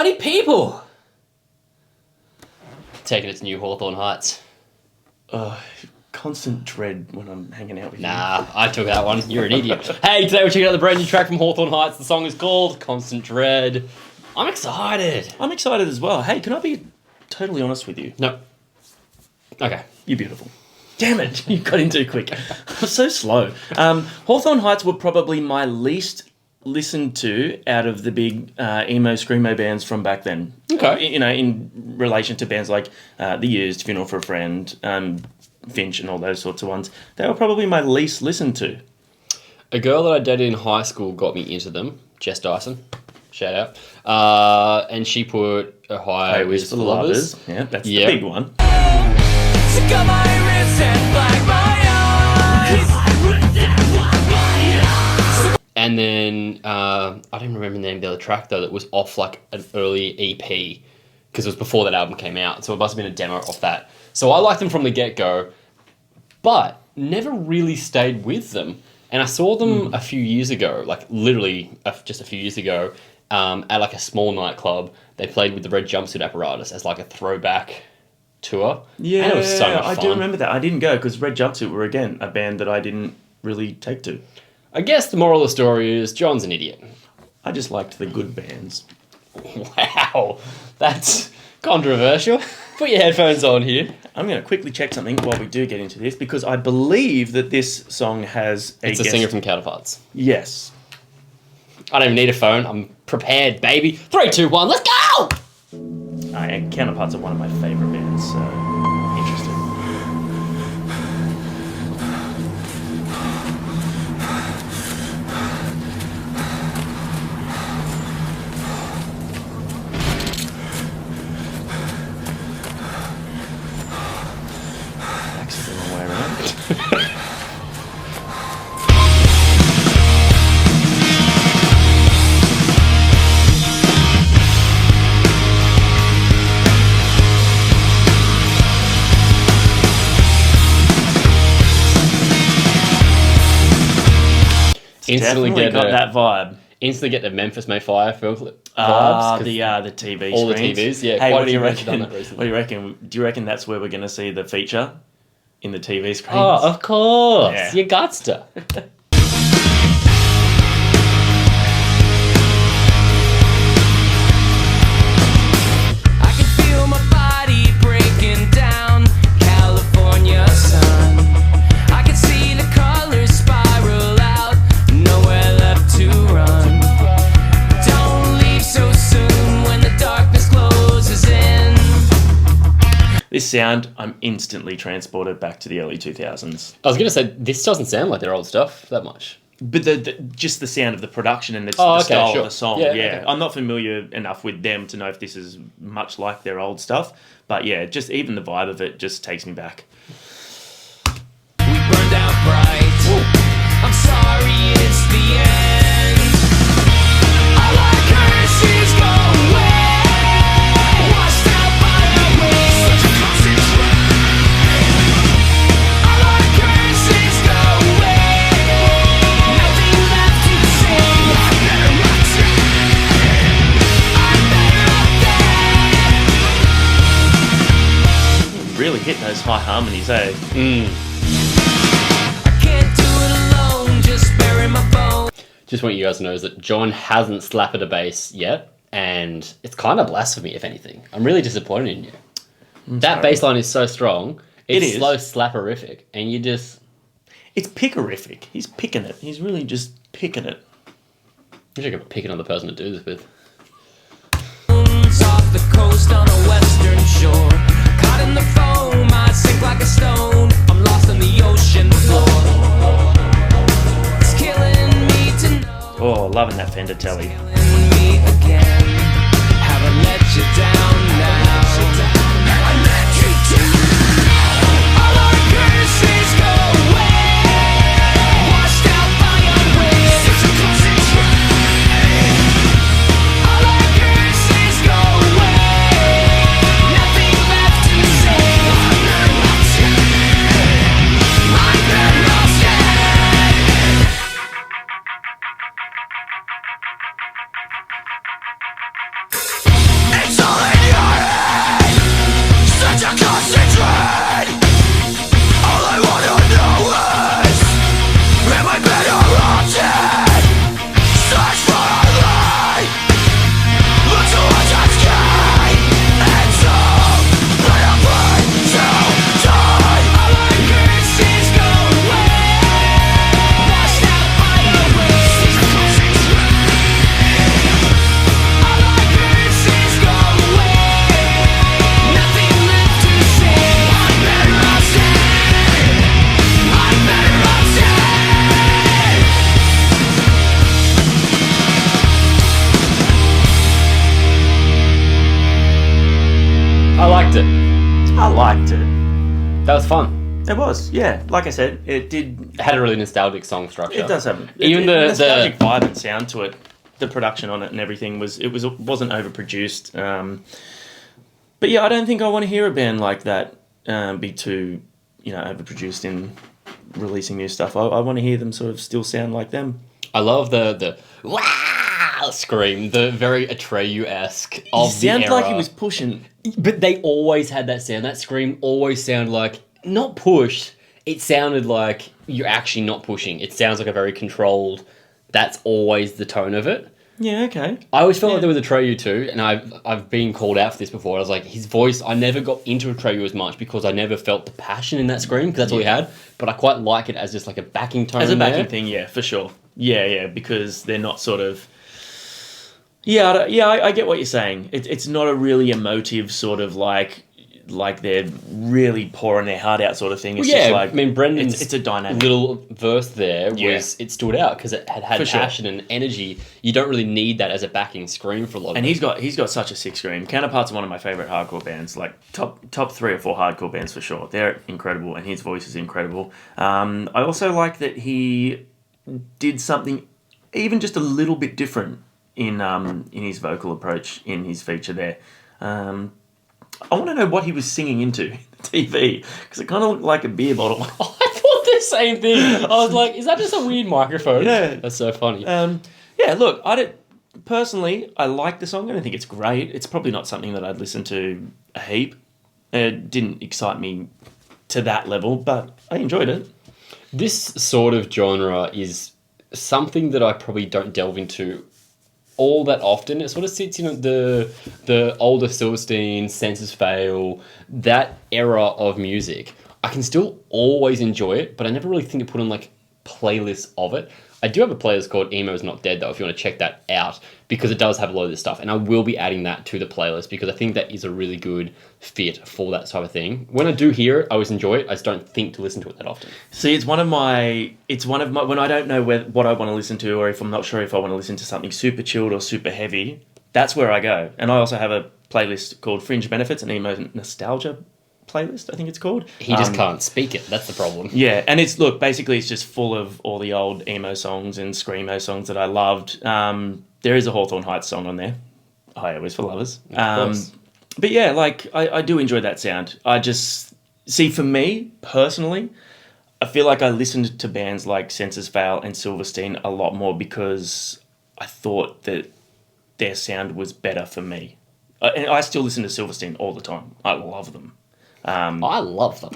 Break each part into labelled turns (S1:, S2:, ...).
S1: bloody people. Taking it to New Hawthorne Heights.
S2: Constant dread when I'm hanging out with you.
S1: Nah, I took that one. You're an idiot. Hey, today we're checking out the brand new track from Hawthorne Heights. The song is called Constant Dread. I'm excited.
S2: I'm excited as well. Hey, can I be totally honest with you?
S1: No. Okay.
S2: You're beautiful. Damn it, you got in too quick. I was so slow. Hawthorne Heights were probably my least listened to out of the big emo, screamo bands from back then.
S1: Okay.
S2: You know, in relation to bands like The Used, Funeral for a Friend, Finch and all those sorts of ones. They were probably my least listened to.
S1: A girl that I dated in high school got me into them, Jess Dyson. Shout out. And she put Ohio is for Lovers.
S2: Yeah, that's the big one.
S1: And then I don't remember the name of the other track though that was off like an early EP because it was before that album came out, so it must have been a demo of that. So I liked them from the get-go, but never really stayed with them. And I saw them a few years ago, like literally just a few years ago, at like a small nightclub. They played with the Red Jumpsuit Apparatus as like a throwback tour.
S2: Yeah,
S1: and it was so much fun.
S2: I do remember that. I didn't go because Red Jumpsuit were, again, a band that I didn't really take to.
S1: I guess the moral of the story is John's an idiot.
S2: I just liked the good bands.
S1: Wow, that's controversial. Put your headphones on here.
S2: I'm going to quickly check something while we do get into this because I believe that this song has
S1: It's a singer from Counterparts.
S2: Yes.
S1: I don't even need a phone. I'm prepared, baby. 3, 2, 1, let's go!
S2: And Counterparts are one of my favourite bands, so interesting. Actually, the wrong way around.
S1: Instantly
S2: Definitely
S1: get
S2: got that vibe.
S1: Instantly get the Memphis May Fire film clip vibes.
S2: The TV
S1: all
S2: screens.
S1: the TVs, yeah.
S2: Hey,
S1: quite
S2: what
S1: a
S2: do you
S1: few bands have done
S2: reckon?
S1: that recently.
S2: What do you reckon? Do you reckon that's where we're going to see the feature in the TV screens?
S1: Oh, of course.
S2: Yeah.
S1: You got to.
S3: I can feel my body breaking down, California sun. I can see the colors spiral out, nowhere left to run. Don't leave so soon when the darkness closes in.
S2: This sound, I'm instantly transported back to the early 2000s.
S1: I was going to say, this doesn't sound like their old stuff that much.
S2: But just the sound of the production and the
S1: okay,
S2: style
S1: sure.
S2: of the song.
S1: Yeah,
S2: Yeah,
S1: okay.
S2: I'm not familiar enough with them to know if this is much like their old stuff. But yeah, just even the vibe of it just takes me back.
S3: We burned out bright. I'm sorry, it's the end. All our curses go away, washed out by our waves. All our curses go away, nothing left to say. I'm better off dead.
S2: Really hitting those high harmonies, eh?
S3: I can't do it alone, just bury my bones.
S1: Just want you guys to know is that John hasn't slapped a bass yet, and it's kind of blasphemy, if anything. I'm really disappointed in you. That bass line is so strong. It's
S2: It is.
S1: slow slapperific, and you just...
S2: It's pickerific. He's picking it. He's really just picking it.
S1: I wish I could pick another person to do this with.
S3: Off the coast on a western shore, caught in the foam, I sink like a stone. I'm lost on the ocean floor. It's killing me to know.
S2: Oh, loving that Fender Telly.
S3: Killing me again. Haven't let you down now. I let you down. All our curses go away, washed out by our waves. All our curses go away, nothing left to say. I'm better off dead.
S2: I liked it.
S1: That was fun.
S2: It was, yeah. Like I said, it
S1: had a really nostalgic song structure.
S2: It does have
S1: even the
S2: nostalgic vibe and sound to it. The production on it and everything wasn't overproduced. But yeah, I don't think I want to hear a band like that be too, overproduced in releasing new stuff. I want to hear them sort of still sound like them.
S1: I love the wow scream, the very Atreyu-esque of the era.
S2: Sounds like he was pushing.
S1: But they always had that sound. That scream always sounded like, not pushed, it sounded like you're actually not pushing. It sounds like a very controlled, that's always the tone of it.
S2: Yeah, okay.
S1: I always felt like there was Atreyu too, and I've been called out for this before. I was like, his voice, I never got into Atreyu as much because I never felt the passion in that scream, because that's all he had. But I quite like it as just like a backing tone.
S2: As a backing thing, yeah, for sure. Yeah, because they're not sort of... I get what you're saying. It's not a really emotive sort of like they're really pouring their heart out sort of thing. It's just like...
S1: I mean, Brendan's
S2: it's a dynamic
S1: little verse there it stood out because it had passion and energy. You don't really need that as a backing scream for a lot of it.
S2: And he's got such a sick scream. Counterparts are one of my favourite hardcore bands, like top 3 or 4 hardcore bands for sure. They're incredible and his voice is incredible. I also like that he did something even just a little bit different in his vocal approach in his feature there. I want to know what he was singing into the TV, because it kind of looked like a beer bottle.
S1: I thought the same thing. I was like, is that just a weird microphone?
S2: Yeah.
S1: That's so funny.
S2: Look, personally, I like the song and I think it's great. It's probably not something that I'd listen to a heap. It didn't excite me to that level, but I enjoyed it.
S1: This sort of genre is something that I probably don't delve into all that often. It sort of sits in the older Silverstein, Senses Fail, that era of music. I can still always enjoy it, but I never really think to put on like playlists of it. I do have a playlist called Emo Is Not Dead though, if you want to check that out, because it does have a lot of this stuff, and I will be adding that to the playlist because I think that is a really good fit for that type of thing. When I do hear it, I always enjoy it. I just don't think to listen to it that often.
S2: See, it's one of my when I don't know what I want to listen to, or if I'm not sure if I want to listen to something super chilled or super heavy, that's where I go. And I also have a playlist called Fringe Benefits, an emo nostalgia playlist, I think it's called.
S1: He just can't speak it. That's the problem.
S2: Yeah, and basically it's just full of all the old emo songs and screamo songs that I loved. There is a Hawthorne Heights song on there. Highway Was for Lovers. But yeah, like I do enjoy that sound. I just see, for me personally, I feel like I listened to bands like Senses Fail and Silverstein a lot more because I thought that their sound was better for me. And I still listen to Silverstein all the time. I love them.
S1: I love them.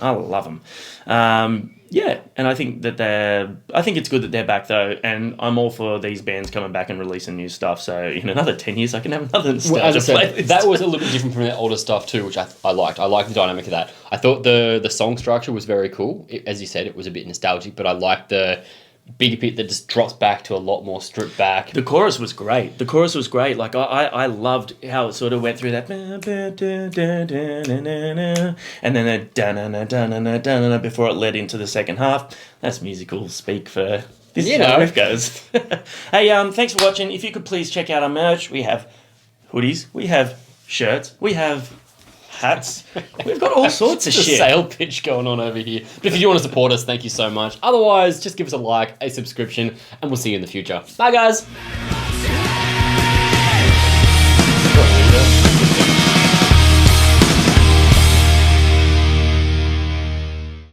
S2: And I think it's good that they're back though, and I'm all for these bands coming back and releasing new stuff. So in another 10 years, I can have another nostalgia playlist.
S1: That was a little bit different from their older stuff too, which I liked. I liked the dynamic of that. I thought the song structure was very cool. As you said, it was a bit nostalgic, but I liked the bigger bit that just drops back to a lot more stripped back.
S2: The chorus was great. Like I loved how it sort of went through that, and then a before it led into the second half. That's musical speak for this is how it goes. Hey, thanks for watching. If you could please check out our merch. We have hoodies, we have shirts, we have hats. We've got all sorts of shit.
S1: Sale pitch going on over here. But if you do want to support us, thank you so much. Otherwise, just give us a like, a subscription, and we'll see you in the future. Bye, guys.